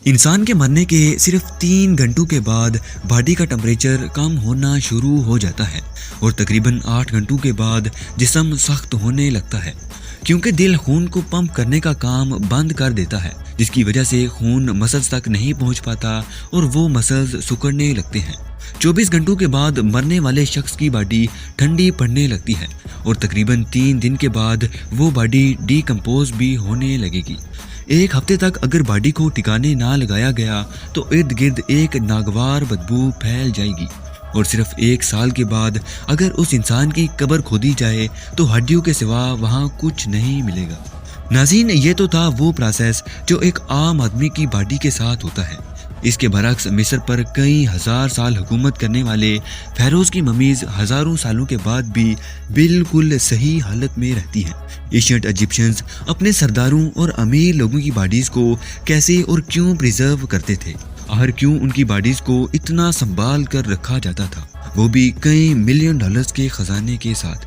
انسان کے مرنے کے صرف 3 گھنٹوں کے بعد باڈی کا ٹمپریچر کم ہونا شروع ہو جاتا ہے اور تقریباً 8 گھنٹوں کے بعد جسم سخت ہونے لگتا ہے، کیونکہ دل خون کو پمپ کرنے کا کام بند کر دیتا ہے، جس کی وجہ سے خون مسلز تک نہیں پہنچ پاتا اور وہ مسلز سکڑنے لگتے ہیں۔ 24 گھنٹوں کے بعد مرنے والے شخص کی باڈی ٹھنڈی پڑنے لگتی ہے اور تقریباً 3 دن کے بعد وہ باڈی ڈی کمپوز بھی ہونے لگے گی۔ 1 ہفتے تک اگر باڈی کو ٹھکانے نہ لگایا گیا تو ارد گرد ایک ناگوار بدبو پھیل جائے گی، اور صرف 1 سال کے بعد اگر اس انسان کی قبر کھودی جائے تو ہڈیوں کے سوا وہاں کچھ نہیں ملے گا۔ ناظرین، یہ تو تھا وہ پروسیس جو ایک عام آدمی کی باڈی کے ساتھ ہوتا ہے۔ اس کے برعکس مصر پر کئی ہزار سال حکومت کرنے والے فیروز کی ممیز ہزاروں سالوں کے بعد بھی بالکل صحیح حالت میں رہتی ہیں۔ ایشینٹ ایجپشنز اپنے سرداروں اور امیر لوگوں کی باڈیز کو کیسے اور کیوں پریزرو کرتے تھے؟ آخر کیوں ان کی باڈیز کو اتنا سنبھال کر رکھا جاتا تھا، وہ بھی کئی ملین ڈالرز کے خزانے کے ساتھ؟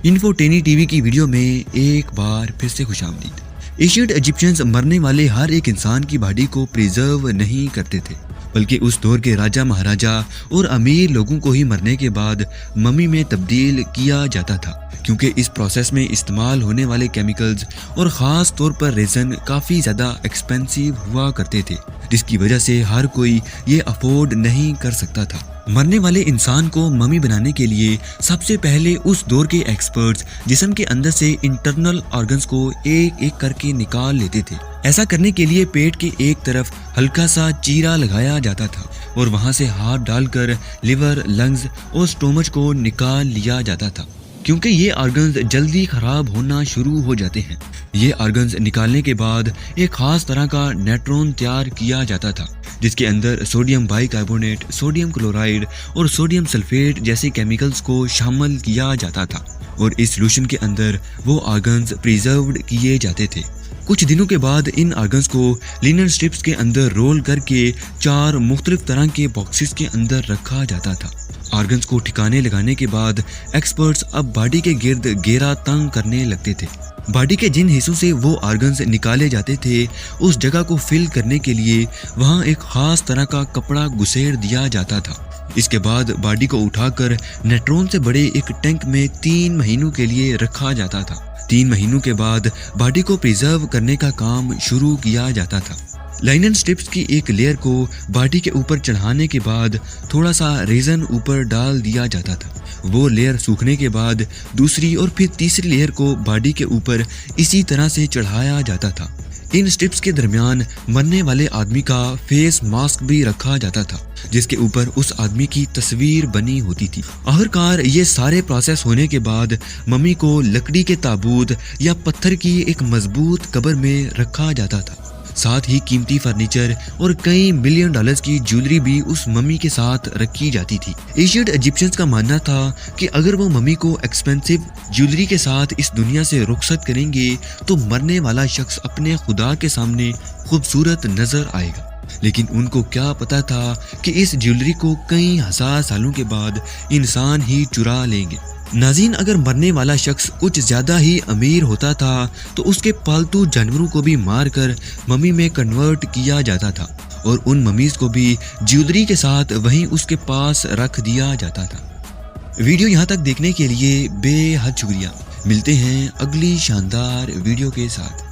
انفو ٹینی ٹی وی کی ویڈیو میں ایک بار پھر سے خوش آمدید۔ ایشینٹ ایجپشنز مرنے والے ہر ایک انسان کی باڈی کو پریزرو نہیں کرتے تھے، بلکہ اس دور کے راجہ مہاراجہ اور امیر لوگوں کو ہی مرنے کے بعد ممی میں تبدیل کیا جاتا تھا، کیونکہ اس پروسیس میں استعمال ہونے والے کیمیکلز اور خاص طور پر ریزن کافی زیادہ ایکسپینسیو ہوا کرتے تھے، جس کی وجہ سے ہر کوئی یہ افورڈ نہیں کر سکتا تھا۔ مرنے والے انسان کو ممی بنانے کے لیے سب سے پہلے اس دور کے ایکسپرٹس جسم کے اندر سے انٹرنل آرگنز کو ایک ایک کر کے نکال لیتے تھے۔ ایسا کرنے کے لیے پیٹ کے ایک طرف ہلکا سا چیرا لگایا جاتا تھا اور وہاں سے ہاتھ ڈال کر لیور، لنگز اور سٹومچ کو نکال لیا جاتا تھا، کیونکہ یہ آرگنز جلدی خراب ہونا شروع ہو جاتے ہیں۔ یہ آرگنز نکالنے کے بعد ایک خاص طرح کا نیوٹرون تیار کیا جاتا تھا، جس کے اندر sodium bicarbonate, sodium chloride اور سوڈیم سلفیٹ جیسے کیمیکلز کو شامل کیا جاتا تھا، اور اس سولوشن کے اندر وہ آرگنز پریزروڈ کیے جاتے تھے۔ کچھ دنوں کے بعد ان آرگنز کو لینن سٹرپس کے اندر رول کر کے 4 مختلف طرح کے باکسز کے اندر رکھا جاتا تھا۔ آرگنز کو ٹھکانے لگانے کے بعد ایکسپرٹس اب باڈی کے گرد گھیرا تنگ کرنے لگتے تھے۔ باڈی کے جن حصوں سے وہ آرگنز نکالے جاتے تھے، اس جگہ کو فل کرنے کے لیے وہاں ایک خاص طرح کا کپڑا گسیڑ دیا جاتا تھا۔ اس کے بعد باڈی کو اٹھا کر نیوٹرون سے بڑے ایک ٹینک میں 3 مہینوں کے لیے رکھا جاتا تھا۔ 3 مہینوں کے بعد باڈی کو پریزرو کرنے کا کام شروع کیا جاتا تھا۔ لائنن سٹرپس کی ایک لیئر کو باڈی کے اوپر چڑھانے کے بعد تھوڑا سا ریزن اوپر ڈال دیا جاتا تھا۔ وہ لیئر سوکھنے کے بعد دوسری اور پھر تیسری لیئر کو باڈی کے اوپر اسی طرح سے چڑھایا جاتا تھا۔ ان سٹرپس کے درمیان مرنے والے آدمی کا فیس ماسک بھی رکھا جاتا تھا، جس کے اوپر اس آدمی کی تصویر بنی ہوتی تھی۔ آخرکار یہ سارے پروسیس ہونے کے بعد ممی کو لکڑی کے تابوت یا پتھر کی ایک مضبوط قبر میں رکھا جاتا تھا۔ ساتھ ہی قیمتی فرنیچر اور کئی ملین ڈالرز کی جیولری بھی اس ممی کے ساتھ رکھی جاتی تھی۔ ایشینٹ ایجپشنز کا ماننا تھا کہ اگر وہ ممی کو ایکسپینسیو جیولری کے ساتھ اس دنیا سے رخصت کریں گے تو مرنے والا شخص اپنے خدا کے سامنے خوبصورت نظر آئے گا، لیکن ان کو کیا پتا تھا کہ اس جیولری کو کئی ہزار سالوں کے بعد انسان ہی چرا لیں گے۔ ناظرین، اگر مرنے والا شخص کچھ زیادہ ہی امیر ہوتا تھا تو اس کے پالتو جانوروں کو بھی مار کر ممی میں کنورٹ کیا جاتا تھا، اور ان ممیز کو بھی جیولری کے ساتھ وہیں اس کے پاس رکھ دیا جاتا تھا۔ ویڈیو یہاں تک دیکھنے کے لیے بے حد شکریہ۔ ملتے ہیں اگلی شاندار ویڈیو کے ساتھ۔